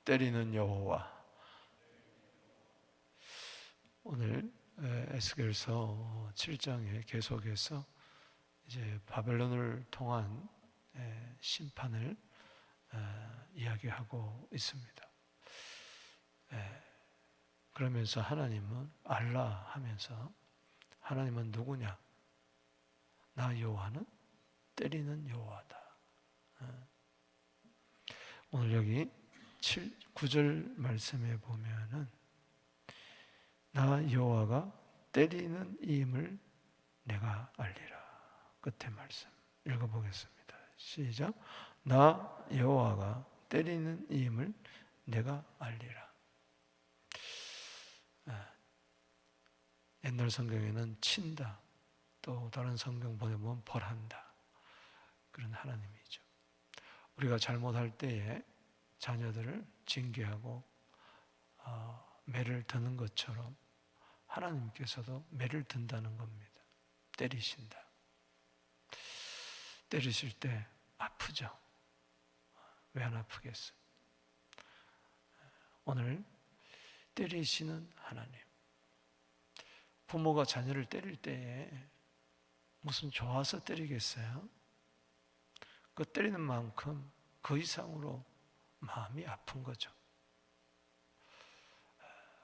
때리는 여호와. 오늘 에스겔서 7장에 계속해서 이제 바벨론을 통한 심판을 이야기하고 있습니다. 그러면서 하나님은 알라 하면서 하나님은 누구냐? 나 여호와는 때리는 여호와다. 오늘 여기 9절 말씀에 보면은 나 여호와가 때리는 이임을 내가 알리라. 끝에 말씀 읽어보겠습니다. 시작. 나 여호와가 때리는 이임을 내가 알리라. 옛날 성경에는 친다, 또 다른 성경 보면 벌한다, 그런 하나님이죠. 우리가 잘못할 때에 자녀들을 징계하고 매를 드는 것처럼 하나님께서도 매를 든다는 겁니다. 때리신다. 때리실 때 아프죠. 왜 안 아프겠어요? 오늘 때리시는 하나님. 부모가 자녀를 때릴 때에 무슨 좋아서 때리겠어요? 그 때리는 만큼 그 이상으로 마음이 아픈 거죠.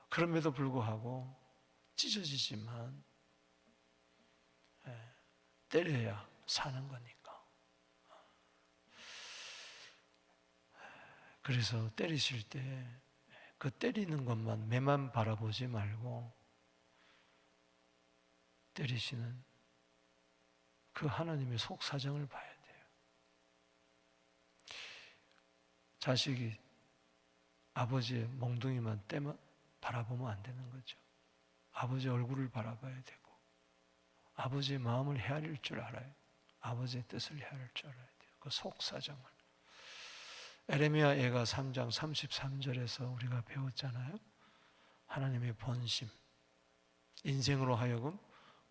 그럼에도 불구하고 찢어지지만 때려야 사는 거니까. 그래서 때리실 때 그 때리는 것만, 매만 바라보지 말고 때리시는 그 하나님의 속사정을 봐야 돼요. 자식이 아버지의 몽둥이만 때만 바라보면 안 되는 거죠. 아버지 얼굴을 바라봐야 되고 아버지의 마음을 헤아릴 줄 알아요. 아버지의 뜻을 헤아릴 줄 알아야 돼요. 그 속사정을. 에레미야 예가 3장 33절에서 우리가 배웠잖아요. 하나님의 본심, 인생으로 하여금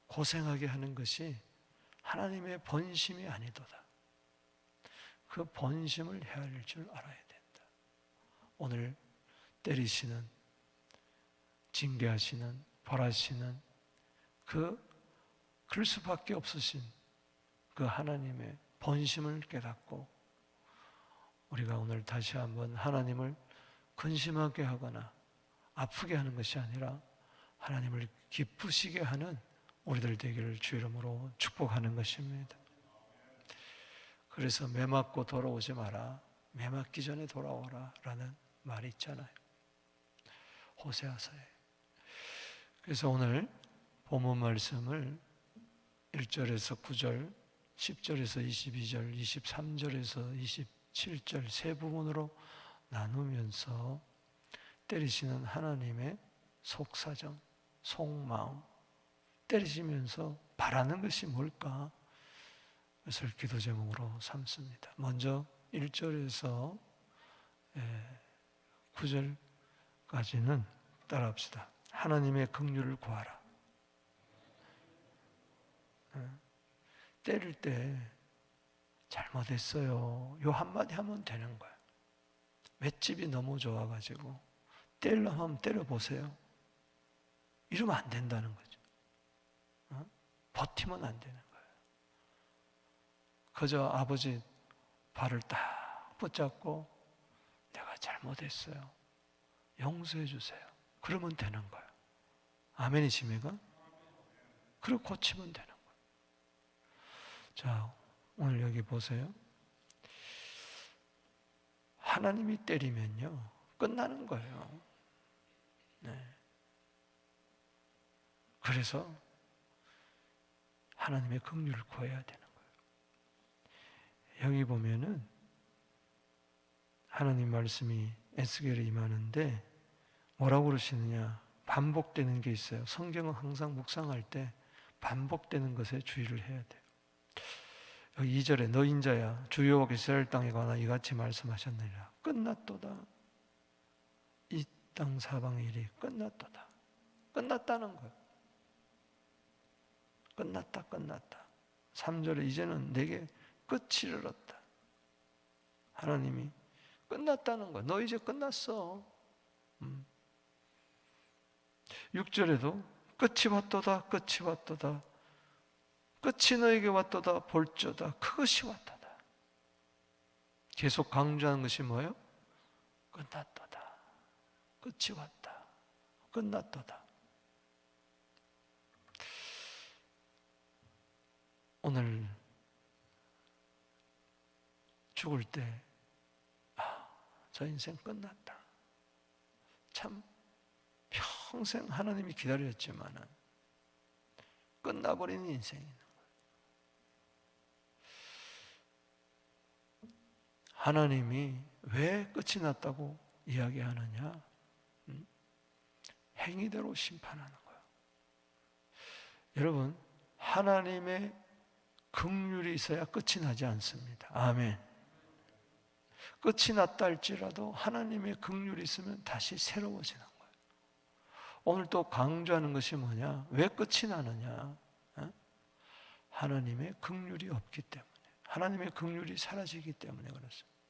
고생하게 하는 것이 하나님의 본심이 아니도다. 그 본심을 헤아릴 줄 알아야 된다. 오늘 때리시는, 징계하시는, 벌하시는 그럴 수밖에 없으신 그 하나님의 본심을 깨닫고 우리가 오늘 다시 한번 하나님을 근심하게 하거나 아프게 하는 것이 아니라 하나님을 기쁘시게 하는 우리들 되기를 주 이름으로 축복하는 것입니다. 그래서 매 맞고 돌아오지 마라. 매 맞기 전에 돌아오라 라는 말이 있잖아요. 호세아서에. 그래서 오늘 본문 말씀을 1절에서 9절, 10절에서 22절, 23절에서 27절 세 부분으로 나누면서 때리시는 하나님의 속사정, 속마음, 때리시면서 바라는 것이 뭘까? 그것을 기도 제목으로 삼습니다. 먼저 1절에서 9절까지는 따라합시다. 하나님의 긍휼을 구하라. 때릴 때 잘못했어요. 요 한마디 하면 되는 거예요. 맷집이 너무 좋아가지고 때리려면 한번 때려보세요. 이러면 안 된다는 거죠. 버티면 안 되는 거예요. 그저 아버지 발을 딱 붙잡고 내가 잘못했어요. 용서해 주세요. 그러면 되는 거예요. 아멘이십니까? 그리고 고치면 되는 거예요. 자, 오늘 여기 보세요. 하나님이 때리면요 끝나는 거예요. 네. 그래서 하나님의 긍휼을 구해야 되는 거예요. 여기 보면은 하나님 말씀이 에스겔에 임하는데 뭐라고 그러시느냐? 반복되는 게 있어요. 성경은 항상 묵상할 때 반복되는 것에 주의를 해야 돼요. 2절에 너 인자야 주 여호와께서 이스라엘 땅에 관하여 이같이 말씀하셨느니라. 끝났도다. 이 땅 사방의 일이 끝났도다. 끝났다는 거예요. 끝났다. 3절에 이제는 내게 끝이 이르렀다. 하나님이 끝났다는 거야. 너 이제 끝났어. 6절에도 끝이 왔도다, 끝이 왔도다, 끝이 너에게 왔도다, 볼저다, 그것이 왔도다. 계속 강조하는 것이 뭐예요? 끝났도다, 끝이 왔다, 끝났도다. 오늘 죽을 때 저 인생 끝났다. 참 평생 하나님이 기다렸지만은 끝나버린 인생이 있는 거예요. 하나님이 왜 끝이 났다고 이야기하느냐? 행위대로 심판하는 거예요. 여러분, 하나님의 긍휼이 있어야 끝이 나지 않습니다. 아멘. 끝이 났다 할지라도 하나님의 긍휼이 있으면 다시 새로워지는 거예요. 오늘 또 강조하는 것이 뭐냐? 왜 끝이 나느냐? 하나님의 긍휼이 없기 때문에, 하나님의 긍휼이 사라지기 때문에 그렇습니다.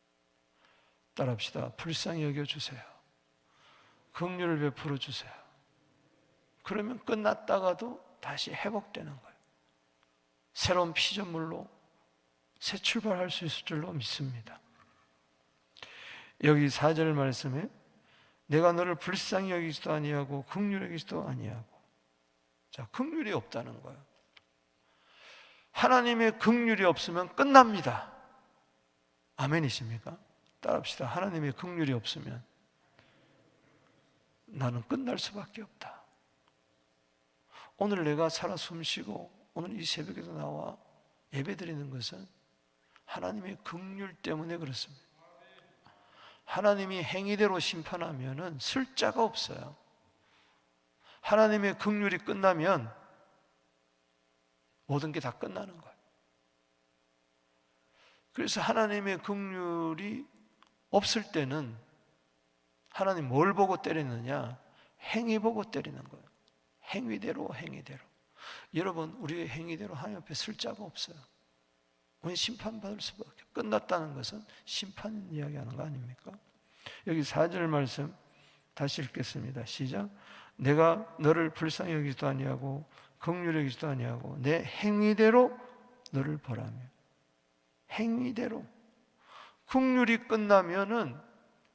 따라합시다. 불쌍히 여겨주세요. 긍휼을 베풀어 주세요. 그러면 끝났다가도 다시 회복되는 거예요. 새로운 피조물로 새 출발할 수 있을 줄로 믿습니다. 여기 4절 말씀에 내가 너를 불쌍히 여기지도 아니하고 긍휼히 여기지도 아니하고, 자, 긍휼이 없다는 거예요. 하나님의 긍휼이 없으면 끝납니다. 아멘이십니까? 따라합시다. 하나님의 긍휼이 없으면 나는 끝날 수밖에 없다. 오늘 내가 살아 숨쉬고 오늘 이 새벽에도 나와 예배드리는 것은 하나님의 긍휼 때문에 그렇습니다. 하나님이 행위대로 심판하면은 쓸 자가 없어요. 하나님의 긍휼이 끝나면 모든 게 다 끝나는 거예요. 그래서 하나님의 긍휼이 없을 때는 하나님 뭘 보고 때리느냐? 행위 보고 때리는 거예요. 행위대로. 여러분, 우리의 행위대로 하나님 앞에 쓸 자가 없어요. 우리 심판받을 수밖에. 끝났다는 것은 심판 이야기하는 거 아닙니까? 여기 4절 말씀 다시 읽겠습니다. 시작. 내가 너를 불쌍히 여기지도 아니하고 긍휼히 여기지도 아니하고 내 행위대로 너를 벌하며. 행위대로. 긍휼이 끝나면은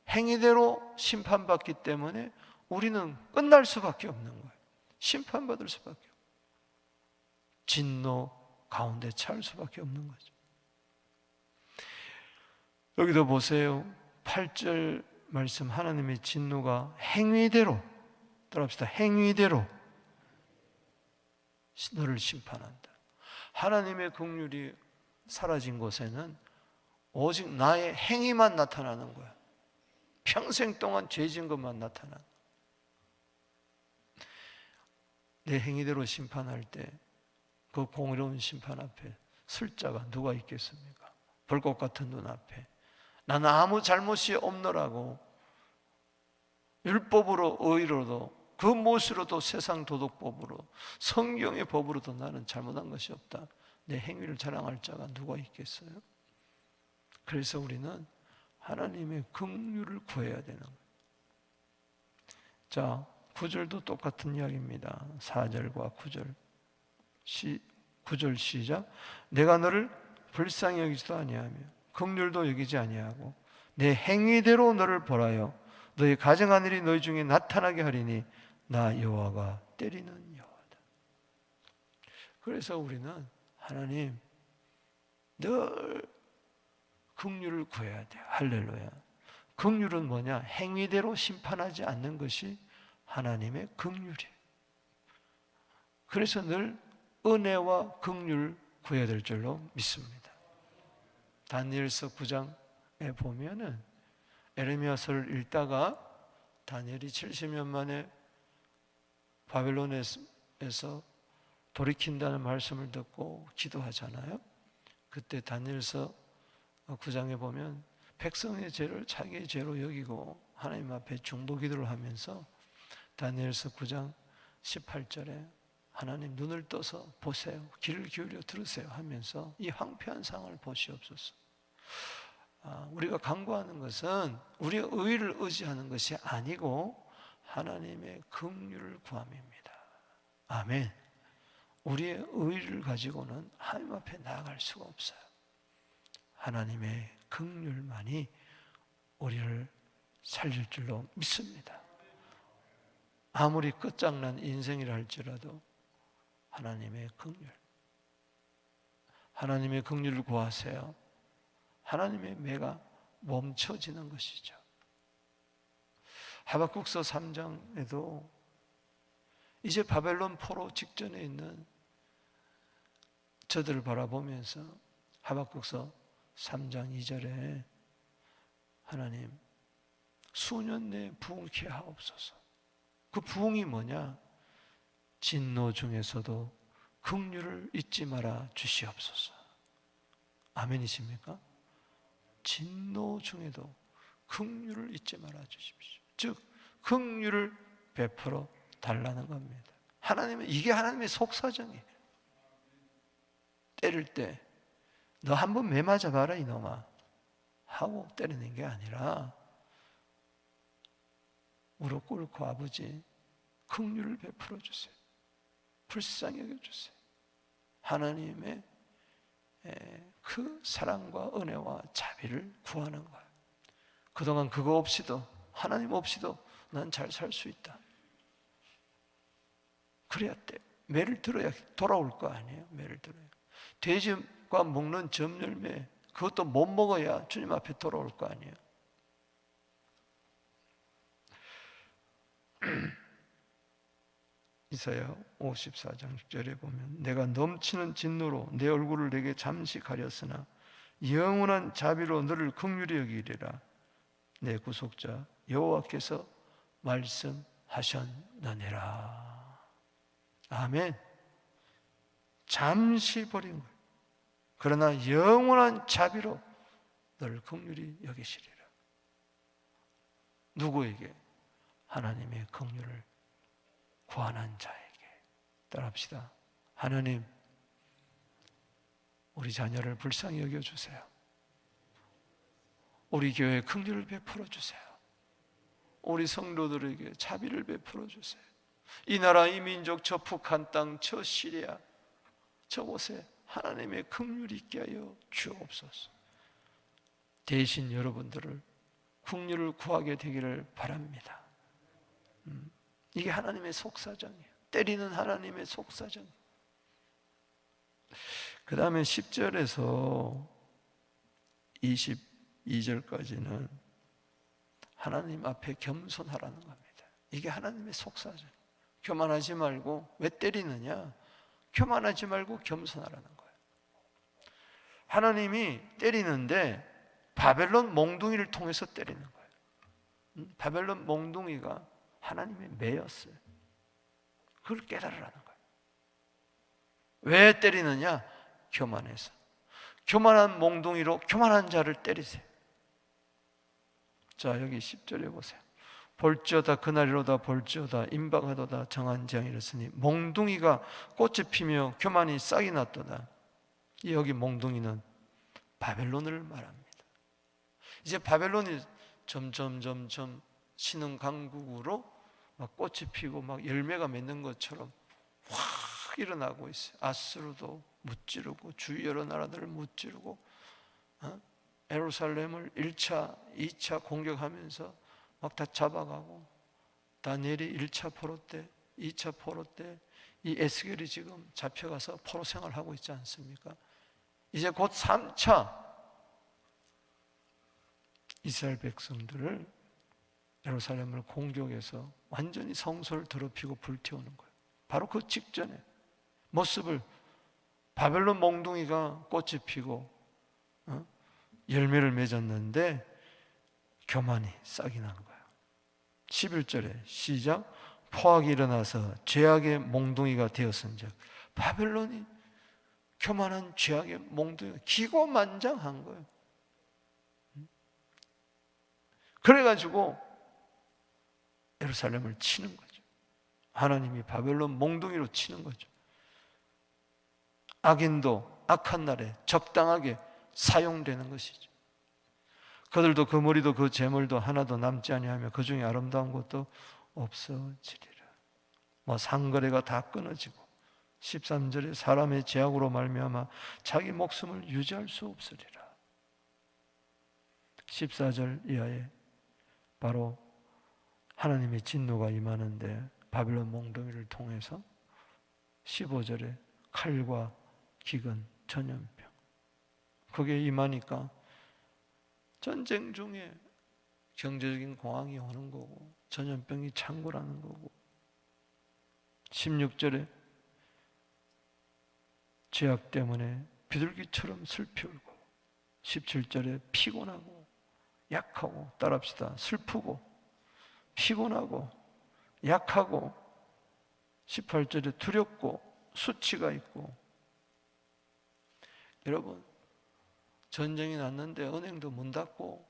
행위대로 심판받기 때문에 우리는 끝날 수밖에 없는 거예요. 심판받을 수밖에 없어요. 진노 가운데 처할 수밖에 없는 거죠. 여기도 보세요. 8절 말씀, 하나님의 진노가 행위대로, 따라합시다. 행위대로 너를 심판한다. 하나님의 긍휼이 사라진 곳에는 오직 나의 행위만 나타나는 거야. 평생 동안 죄진 것만 나타나. 내 행위대로 심판할 때 그 공의로운 심판 앞에 쓸 자가 누가 있겠습니까? 불꽃 같은 눈 앞에 나는 아무 잘못이 없노라고 율법으로 의로도 그 무엇으로도 세상 도덕법으로 성경의 법으로도 나는 잘못한 것이 없다. 내 행위를 자랑할 자가 누가 있겠어요? 그래서 우리는 하나님의 긍휼을 구해야 되는 거예요. 자, 9절도 똑같은 이야기입니다. 4절과 9절. 9절 시작. 내가 너를 불쌍히 여기지도 아니하며 긍휼도 여기지 아니하고 내 행위대로 너를 벌하여 너희 가정한 일이 너희 중에 나타나게 하리니 나 여호와가 때리는 여호와다. 그래서 우리는 하나님 늘 긍휼을 구해야 돼요. 할렐루야. 긍휼은 뭐냐? 행위대로 심판하지 않는 것이 하나님의 긍휼이에요. 그래서 늘 은혜와 긍휼 구해야 될 줄로 믿습니다. 다니엘서 9장에 보면은 에레미야서를 읽다가 다니엘이 70년 만에 바벨론에서 돌이킨다는 말씀을 듣고 기도하잖아요. 그때 다니엘서 9장에 보면 백성의 죄를 자기의 죄로 여기고 하나님 앞에 중보 기도를 하면서 다니엘서 9장 18절에 하나님 눈을 떠서 보세요, 귀를 기울여 들으세요 하면서 이 황폐한 상황을 보시옵소서. 우리가 간구하는 것은 우리의 의를 의지하는 것이 아니고 하나님의 긍휼을 구함입니다. 아멘. 우리의 의를 가지고는 하나님 앞에 나아갈 수가 없어요. 하나님의 긍휼만이 우리를 살릴 줄로 믿습니다. 아무리 끝장난 인생이라 할지라도 하나님의 긍휼, 하나님의 긍휼을 구하세요. 하나님의 매가 멈춰지는 것이죠. 하박국서 3장에도 이제 바벨론 포로 직전에 있는 저들을 바라보면서 하박국서 3장 2절에 하나님 수년 내에 부흥케 하옵소서. 그 부흥이 뭐냐? 진노 중에서도 긍휼을 잊지 말아 주시옵소서. 아멘이십니까? 진노 중에도 긍휼을 잊지 말아 주십시오. 즉 긍휼을 베풀어 달라는 겁니다. 하나님은 이게 하나님의 속사정이에요. 때릴 때 너 한번 매 맞아봐라 이놈아 하고 때리는 게 아니라 무릎 꿇고 아버지 긍휼을 베풀어 주세요. 불쌍히 여겨주세요. 하나님의 그 사랑과 은혜와 자비를 구하는 거예요. 그동안 그거 없이도 하나님 없이도 난 잘 살 수 있다. 그래야 돼. 매를 들어야 돌아올 거 아니에요. 매를 들어야. 돼지가 먹는 점열매 그것도 못 먹어야 주님 앞에 돌아올 거 아니에요. 이사야 54장 6절에 보면 내가 넘치는 진노로 내 얼굴을 내게 잠시 가렸으나 영원한 자비로 너를 긍휼히 여기리라. 내 구속자 여호와께서 말씀하셨느니라. 아멘. 잠시 버린 거예요. 그러나 영원한 자비로 너를 긍휼히 여기시리라. 누구에게? 하나님의 긍휼을 구하는 자에게. 따라합시다. 하나님, 우리 자녀를 불쌍히 여겨주세요. 우리 교회에 긍휼을 베풀어 주세요. 우리 성도들에게 자비를 베풀어 주세요. 이 나라, 이 민족, 저 북한 땅, 저 시리아, 저곳에 하나님의 긍휼이 있게 하여 주옵소서. 대신 여러분들을 긍휼을 구하게 되기를 바랍니다. 이게 하나님의 속사정이에요. 때리는 하나님의 속사정. 그 다음에 10절에서 22절까지는 하나님 앞에 겸손하라는 겁니다. 이게 하나님의 속사정. 교만하지 말고, 왜 때리느냐? 교만하지 말고 겸손하라는 거예요. 하나님이 때리는데 바벨론 몽둥이를 통해서 때리는 거예요. 바벨론 몽둥이가 하나님의 매였어요. 그걸 깨달으라는 거예요. 왜 때리느냐? 교만해서. 교만한 몽둥이로 교만한 자를 때리세요. 자, 여기 10절에 보세요. 볼지어다 그날이로다 볼지어다 임박하도다 정한 재앙이 이르으니 몽둥이가 꽃이 피며 교만이 싹이 났도다. 여기 몽둥이는 바벨론을 말합니다. 이제 바벨론이 점점 신흥 강국으로 막 꽃이 피고 막 열매가 맺는 것처럼 확 일어나고 있어요. 아수르도 무찌르고 주위 여러 나라들을 무찌르고 예루살렘을 1차, 2차 공격하면서 막 다 잡아가고, 다니엘이 1차 포로 때, 2차 포로 때 이 에스겔이 지금 잡혀가서 포로 생활하고 있지 않습니까? 이제 곧 3차 이스라엘 백성들을 예루살렘을 공격해서 완전히 성소를 더럽히고 불태우는 거예요. 바로 그 직전에 모습을 바벨론 몽둥이가 꽃이 피고 열매를 맺었는데 교만이 싹이 난 거예요. 11절에 시작. 포악이 일어나서 죄악의 몽둥이가 되었은즉 바벨론이 교만한 죄악의 몽둥이, 기고만장한 거예요. 그래가지고 예루살렘을 치는 거죠. 하나님이 바벨론 몽둥이로 치는 거죠. 악인도 악한 날에 적당하게 사용되는 것이죠. 그들도 그 머리도 그 재물도 하나도 남지 아니하며 그 중에 아름다운 것도 없어지리라. 상거래가 다 끊어지고 13절에 사람의 죄악으로 말미암아 자기 목숨을 유지할 수 없으리라. 14절 이하에 바로 하나님의 진노가 임하는데 바빌론 몽둥이를 통해서 15절에 칼과 기근, 전염병, 그게 임하니까 전쟁 중에 경제적인 공황이 오는 거고 전염병이 창궐하는 거고, 16절에 죄악 때문에 비둘기처럼 슬피 울고, 17절에 피곤하고 약하고, 따라합시다, 슬프고 피곤하고 약하고, 18절에 두렵고 수치가 있고. 여러분, 전쟁이 났는데 은행도 문 닫고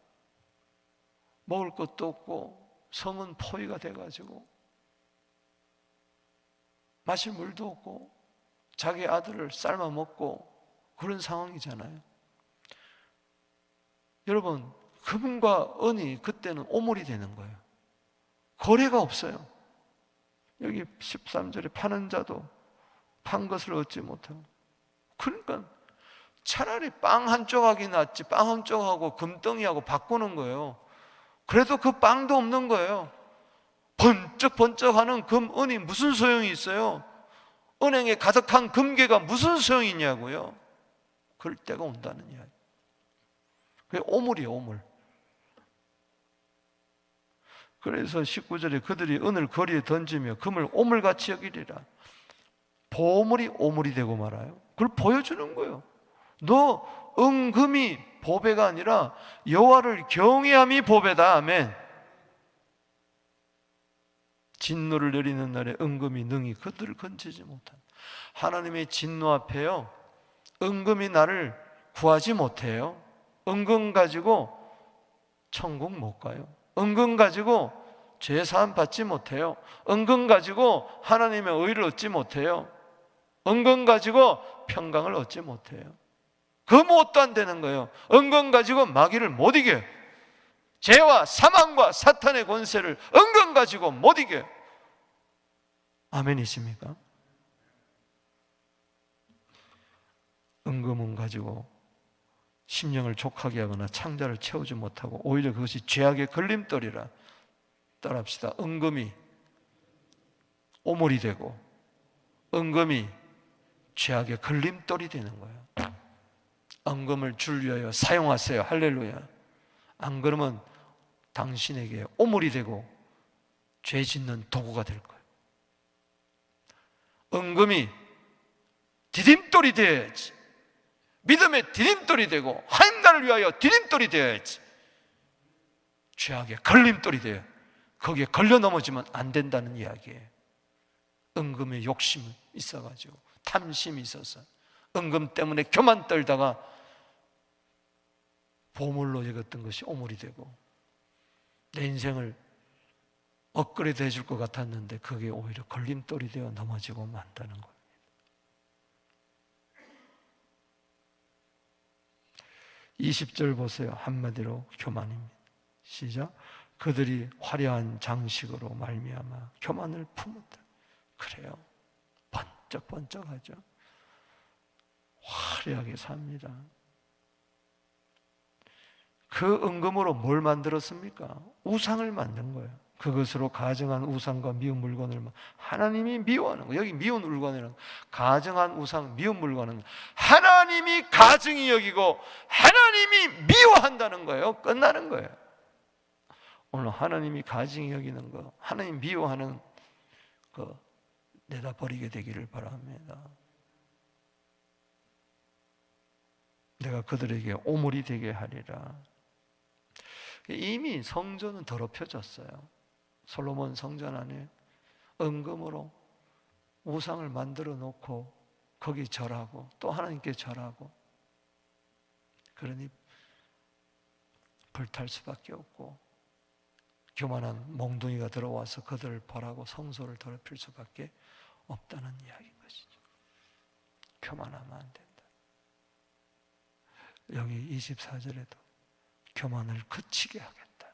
먹을 것도 없고 성은 포위가 돼가지고 마실 물도 없고 자기 아들을 삶아 먹고 그런 상황이잖아요. 여러분, 금과 은이 그때는 오물이 되는 거예요. 거래가 없어요. 여기 13절에 파는 자도 판 것을 얻지 못하고. 그러니까 차라리 빵 한 조각이 낫지 빵 한 조각하고 금덩이하고 바꾸는 거예요. 그래도 그 빵도 없는 거예요. 번쩍번쩍하는 금, 은이 무슨 소용이 있어요? 은행에 가득한 금괴가 무슨 소용이 있냐고요. 그럴 때가 온다는 이야기. 그게 오물이에요, 오물. 그래서 19절에 그들이 은을 거리에 던지며 금을 오물같이 여기리라. 보물이 오물이 되고 말아요. 그걸 보여주는 거예요. 너 은금이 보배가 아니라 여호와를 경외함이 보배다. 아멘. 진노를 내리는 날에 은금이 능히 그들을 건지지 못한다. 하나님의 진노 앞에요, 은금이 나를 구하지 못해요. 은금 가지고 천국 못 가요. 은금 가지고 죄사함 받지 못해요. 은금 가지고 하나님의 의를 얻지 못해요. 은금 가지고 평강을 얻지 못해요. 그 무엇도 안 되는 거예요. 은금 가지고 마귀를 못 이겨요. 죄와 사망과 사탄의 권세를 은금 가지고 못 이겨요. 아멘이십니까? 은금은 가지고 심령을 족하게 하거나 창자를 채우지 못하고 오히려 그것이 죄악의 걸림돌이라. 따라합시다. 은금이 오물이 되고 은금이 죄악의 걸림돌이 되는 거예요. 은금을 줄 위하여 사용하세요. 할렐루야. 안 그러면 당신에게 오물이 되고 죄 짓는 도구가 될 거예요. 은금이 디딤돌이 되어야지. 믿음의 디딤돌이 되고 하나님 나라를 위하여 디딤돌이 되어야지. 죄악의 걸림돌이 되어 거기에 걸려 넘어지면 안 된다는 이야기예요. 은금의 욕심이 있어가지고 탐심이 있어서 은금 때문에 교만 떨다가 보물로 여겼던 것이 오물이 되고 내 인생을 업그레이드 해줄 것 같았는데 그게 오히려 걸림돌이 되어 넘어지고 만다는 겁니다. (20절) 보세요. 한마디로 교만입니다. 시작. 그들이 화려한 장식으로 말미암아 교만을 품었다. 그래요, 번쩍번쩍하죠. 화려하게 삽니다. 그 은금으로 뭘 만들었습니까? 우상을 만든 거예요. 그것으로 가증한 우상과 미운 물건을 하나님이 미워하는 거예요. 여기 미운 물건이라는 가증한 우상, 미운 물건은 하나님이 가증히 여기고 하나님이 미워한다는 거예요. 끝나는 거예요. 오늘 하나님이 가증히 여기는 거, 하나님 미워하는 거 내다 버리게 되기를 바랍니다. 내가 그들에게 오물이 되게 하리라. 이미 성전은 더럽혀졌어요. 솔로몬 성전 안에 은금으로 우상을 만들어 놓고 거기 절하고 또 하나님께 절하고, 그러니 불탈 수밖에 없고 교만한 몽둥이가 들어와서 그들을 벌하고 성소를 더럽힐 수밖에 없다는 이야기인 것이죠. 교만하면 안 된다. 여기 24절에도 교만을 그치게 하겠다.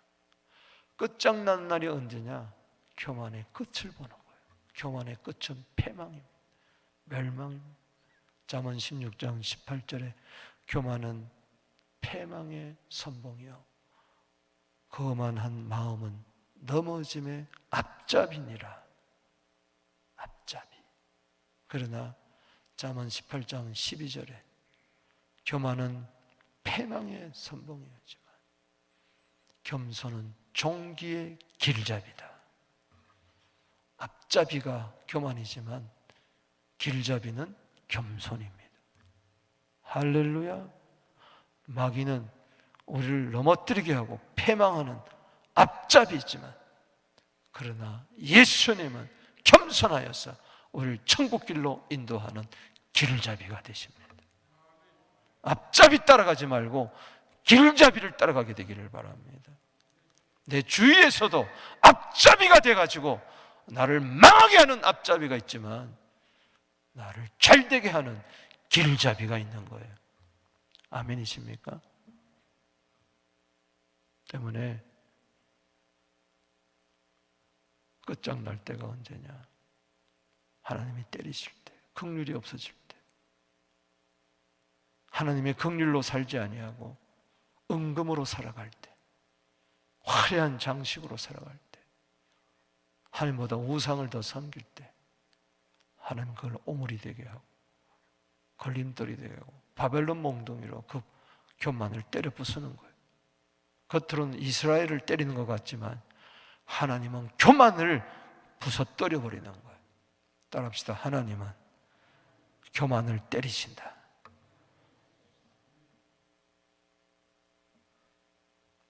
끝장난 날이 언제냐? 교만의 끝을 보는 거예요. 교만의 끝은 패망입니다. 멸망입니다. 잠언 16장 18절에 교만은 패망의 선봉이요 거만한 마음은 넘어짐의 앞잡이니라. 앞잡이. 그러나 잠언 18장 12절에 교만은 패망의 선봉이었지만 겸손은 종기의 길잡이다. 앞잡이가 교만이지만 길잡이는 겸손입니다. 할렐루야. 마귀는 우리를 넘어뜨리게 하고 패망하는 앞잡이지만 그러나 예수님은 겸손하여서 우리를 천국길로 인도하는 길잡이가 되십니다. 앞잡이 따라가지 말고 길잡이를 따라가게 되기를 바랍니다. 내 주위에서도 앞잡이가 돼가지고 나를 망하게 하는 앞잡이가 있지만 나를 잘되게 하는 길잡이가 있는 거예요. 아멘이십니까? 때문에 끝장날 때가 언제냐? 하나님이 때리실 때, 긍휼이 없어질 때, 하나님의 긍휼로 살지 아니하고 은금으로 살아갈 때, 화려한 장식으로 살아갈 때, 하나님보다 우상을 더 섬길 때 하나님 그걸 오물이 되게 하고 걸림돌이 되게 하고 바벨론 몽둥이로 그 교만을 때려 부수는 거예요. 겉으로는 이스라엘을 때리는 것 같지만 하나님은 교만을 부서뜨려 버리는 거예요. 따라합시다. 하나님은 교만을 때리신다.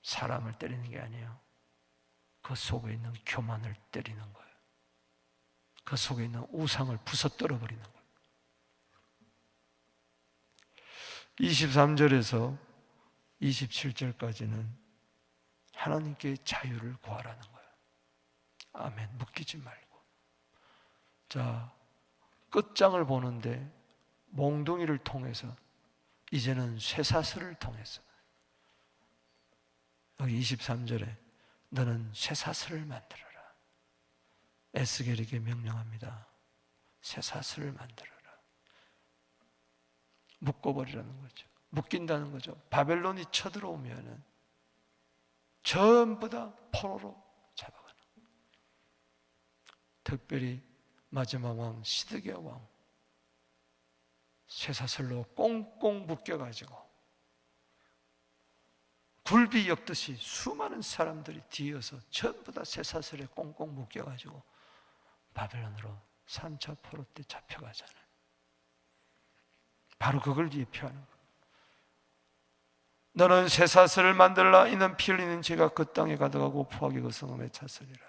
사람을 때리는 게 아니에요. 그 속에 있는 교만을 때리는 거예요. 그 속에 있는 우상을 부서뜨려 버리는 거예요. 23절에서 27절까지는 하나님께 자유를 구하라는 거예요. 아멘. 묶이지 말고. 자, 끝장을 보는데 몽둥이를 통해서 이제는 쇠사슬을 통해서 여기 23절에 너는 쇠사슬을 만들어라. 에스겔에게 명령합니다. 쇠사슬을 만들어라. 묶어버리라는 거죠. 묶인다는 거죠. 바벨론이 쳐들어오면은 전부 다 포로로 잡아가는 거예요. 특별히 마지막 왕 시드기야 왕 쇠사슬로 꽁꽁 묶여가지고 굴비 엮듯이 수많은 사람들이 뒤어서 전부 다 쇠사슬에 꽁꽁 묶여가지고 바벨론으로 3차 포로 때 잡혀가잖아요. 바로 그걸 예표하는 거예요. 너는 쇠사슬을 만들라. 이는 피 흘리는 죄가 그 땅에 가득하고 포악이 그 성읍에 찼으리라.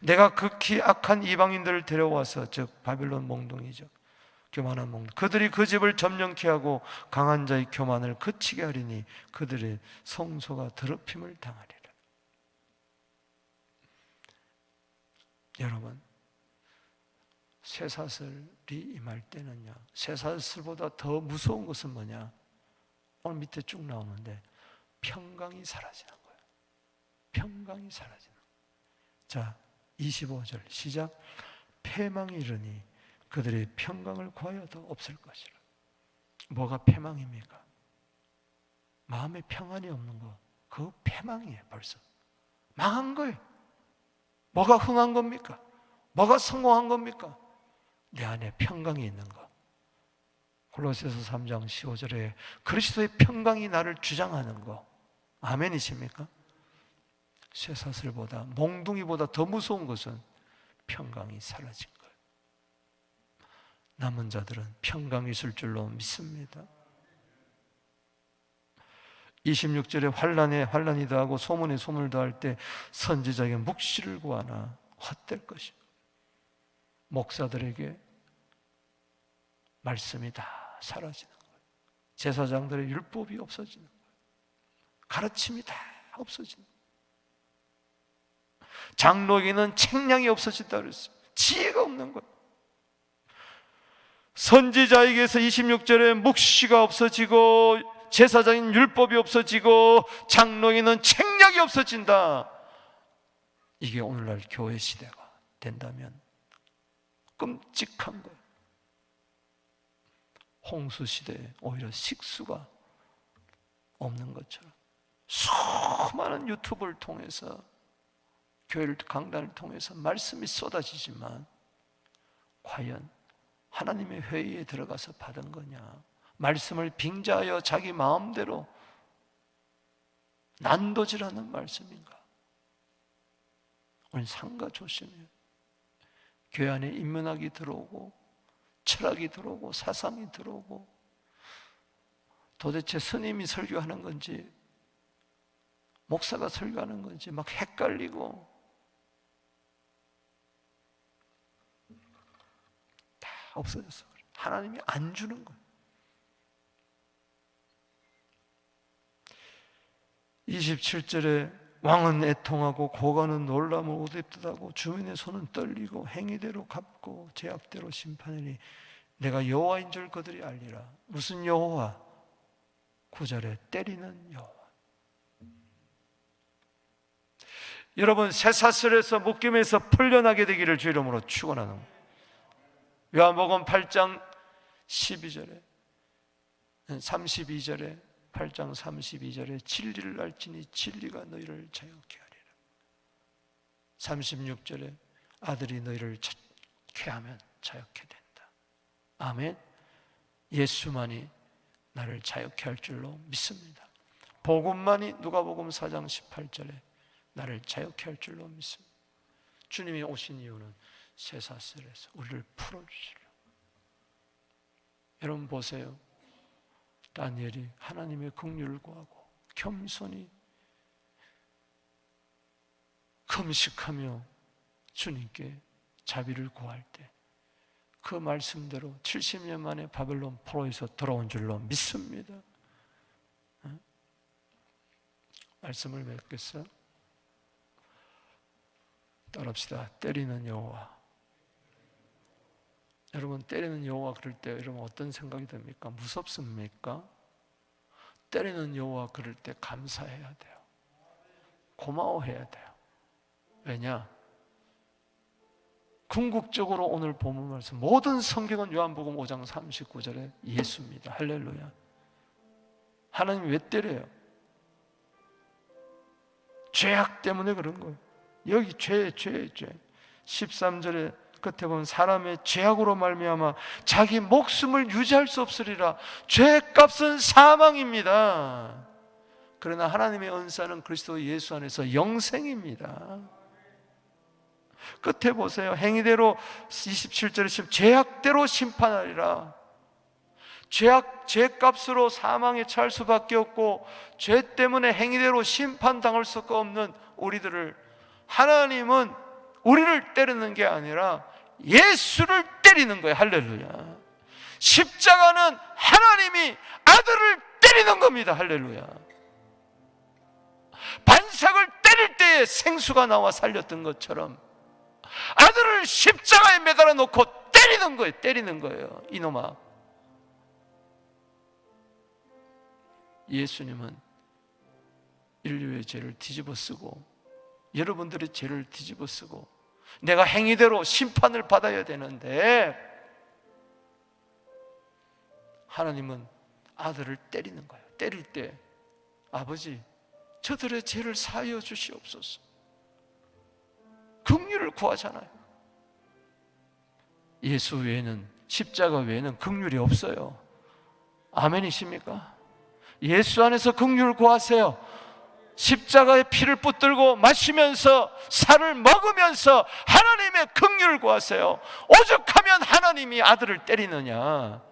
내가 극히 악한 이방인들을 데려와서, 즉 바벨론 몽둥이죠, 교만한 몽둥이, 그들이 그 집을 점령케 하고 강한 자의 교만을 그치게 하리니 그들의 성소가 더럽힘을 당하리라. 여러분, 쇠사슬이 임할 때는요, 쇠사슬보다 더 무서운 것은 뭐냐? 오늘 밑에 쭉 나오는데 평강이 사라지는 거예요. 평강이 사라지는 거예요. 자, 25절 시작. 패망이 이르니 그들의 평강을 구하여도 없을 것이라. 뭐가 패망입니까? 마음에 평안이 없는 거, 그거 패망이에요. 벌써 망한 거예요. 뭐가 흥한 겁니까? 뭐가 성공한 겁니까? 내 안에 평강이 있는 거. 골로새서 3장 15절에 그리스도의 평강이 나를 주장하는 거. 아멘이십니까? 쇠사슬보다, 몽둥이보다 더 무서운 것은 평강이 사라진 거예요. 남은 자들은 평강이 있을 줄로 믿습니다. 26절에 환난에 환난이 더하고 소문에 소문을 더할 때 선지자에게 묵시를 구하나 헛될 것이요, 목사들에게 말씀이 다 사라지는 거예요. 제사장들의 율법이 없어지는 거예요. 가르침이 다 없어지는 거예요. 장로에게는 책량이 없어진다 그랬어요. 지혜가 없는 거예요. 선지자에게서 26절에 묵시가 없어지고 제사장인 율법이 없어지고 장로에는 책략이 없어진다. 이게 오늘날 교회 시대가 된다면 끔찍한 거예요. 홍수 시대에 오히려 식수가 없는 것처럼 수많은 유튜브를 통해서, 교회를, 강단을 통해서 말씀이 쏟아지지만 과연 하나님의 회의에 들어가서 받은 거냐? 말씀을 빙자하여 자기 마음대로 난도질하는 말씀인가? 오늘 상가 조심해요. 교회 안에 인문학이 들어오고 철학이 들어오고 사상이 들어오고, 도대체 스님이 설교하는 건지 목사가 설교하는 건지 막 헷갈리고, 다 없어졌어. 하나님이 안 주는 거예요. 27절에 왕은 애통하고 고관은 놀람을 오뎁듯하고 주민의 손은 떨리고 행위대로 갚고 제약대로 심판하니 내가 여호와인 줄 그들이 알리라. 무슨 여호와? 9절에 때리는 여호와. 여러분, 쇠사슬에서 묶임에서 풀려나게 되기를 주 이름으로 축원하는 거예요. 요한복음 8장 12절에 32절에 8장 32절에 진리를 알지니 진리가 너희를 자유케 하리라. 36절에 아들이 너희를 자유케 하면 자유케 된다. 아멘. 예수만이 나를 자유케 할 줄로 믿습니다. 복음만이 누가복음 4장 18절에 나를 자유케 할 줄로 믿습니다. 주님이 오신 이유는 쇠사슬에서 우리를 풀어주시려. 여러분 보세요. 다니엘이 하나님의 긍휼을 구하고 겸손히 금식하며 주님께 자비를 구할 때 그 말씀대로 70년 만에 바벨론 포로에서 돌아온 줄로 믿습니다. 말씀을 맺겠어요? 따라합시다. 때리는 여호와. 여러분, 때리는 여호와 그럴 때 여러분 어떤 생각이 듭니까? 무섭습니까? 때리는 여호와 그럴 때 감사해야 돼요. 고마워해야 돼요. 왜냐? 궁극적으로 오늘 본문 말씀, 모든 성경은 요한복음 5장 39절에 예수입니다. 할렐루야. 하나님 왜 때려요? 죄악 때문에 그런 거예요. 여기 죄. 13절에 끝에 보면 사람의 죄악으로 말미암아 자기 목숨을 유지할 수 없으리라. 죄값은 사망입니다. 그러나 하나님의 은사는 그리스도 예수 안에서 영생입니다. 끝에 보세요. 행위대로 27절에 죄악대로 심판하리라. 죄값으로 사망에 처할 수밖에 없고 죄 때문에 행위대로 심판당할 수가 없는 우리들을 하나님은 우리를 때리는 게 아니라 예수를 때리는 거예요. 할렐루야. 십자가는 하나님이 아들을 때리는 겁니다. 할렐루야. 반삭을 때릴 때에 생수가 나와 살렸던 것처럼 아들을 십자가에 매달아 놓고 때리는 거예요. 이놈아. 예수님은 인류의 죄를 뒤집어 쓰고 여러분들의 죄를 뒤집어 쓰고 내가 행위대로 심판을 받아야 되는데 하나님은 아들을 때리는 거예요. 때릴 때 아버지 저들의 죄를 사하여 주시옵소서. 긍휼을 구하잖아요. 예수 외에는, 십자가 외에는 긍휼이 없어요. 아멘이십니까? 예수 안에서 긍휼을 구하세요. 십자가의 피를 붙들고 마시면서 살을 먹으면서 하나님의 긍휼을 구하세요. 오죽하면 하나님이 아들을 때리느냐.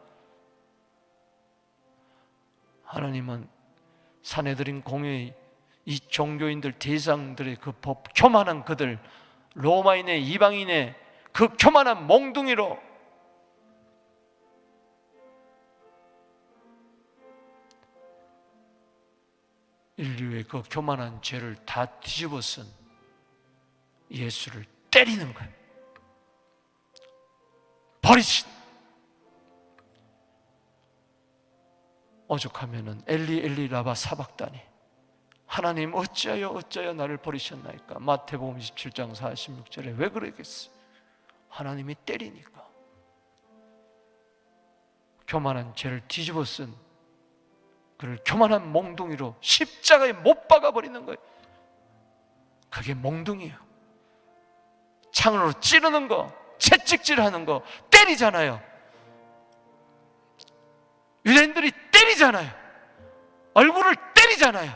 하나님은 사내들인 공의 이 종교인들 대장들의 그 교만한 그들, 로마인의 이방인의 그 교만한 몽둥이로 인류의 그 교만한 죄를 다 뒤집어 쓴 예수를 때리는 거예요. 버리신. 오죽하면은 엘리 엘리 라바 사박다니, 하나님 어찌하여 나를 버리셨나이까. 마태복음 27장 46절에 왜 그러겠어요? 하나님이 때리니까. 교만한 죄를 뒤집어 쓴 그를 교만한 몽둥이로 십자가에 못 박아버리는 거예요. 그게 몽둥이에요. 창으로 찌르는 거, 채찍질하는 거, 때리잖아요. 유대인들이 때리잖아요. 얼굴을 때리잖아요.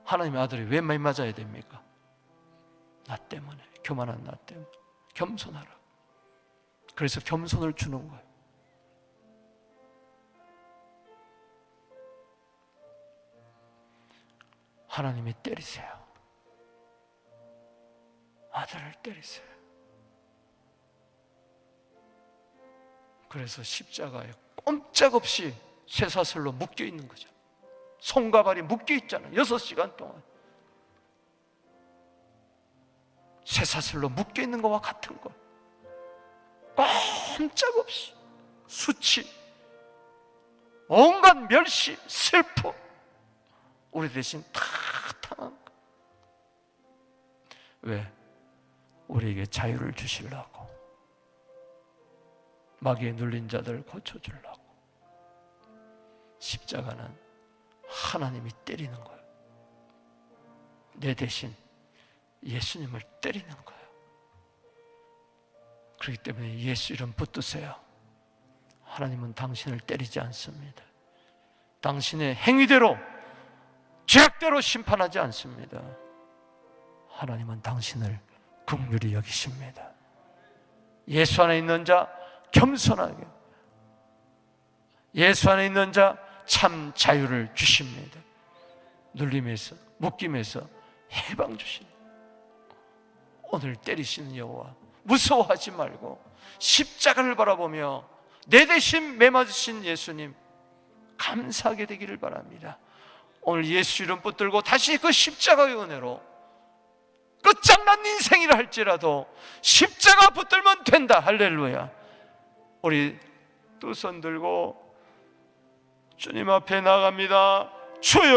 하나님의 아들이 왜 많이 맞아야 됩니까? 나 때문에, 교만한 나 때문에. 겸손하라. 그래서 겸손을 주는 거예요. 하나님이 때리세요. 아들을 때리세요. 그래서 십자가에 꼼짝없이 쇠사슬로 묶여 있는 거죠. 손과 발이 묶여 있잖아요. 6시간 동안 쇠사슬로 묶여 있는 것과 같은 거. 꼼짝없이 수치, 온갖 멸시, 슬픔, 우리 대신 다 당한 거. 왜? 우리에게 자유를 주시려고, 마귀에 눌린 자들을 고쳐주려고. 십자가는 하나님이 때리는 거예요. 내 대신 예수님을 때리는 거예요. 그렇기 때문에 예수 이름 붙드세요. 하나님은 당신을 때리지 않습니다. 당신의 행위대로, 죄악대로 심판하지 않습니다. 하나님은 당신을 긍휼히 여기십니다. 예수 안에 있는 자 겸손하게, 예수 안에 있는 자 참 자유를 주십니다. 눌림에서, 묶임에서 해방 주십니다. 오늘 때리시는 여호와 무서워하지 말고 십자가를 바라보며 내 대신 매맞으신 예수님 감사하게 되기를 바랍니다. 오늘 예수 이름 붙들고 다시 그 십자가의 은혜로 끝장난 인생이라 할지라도 십자가 붙들면 된다. 할렐루야. 우리 두 손 들고 주님 앞에 나갑니다. 주여.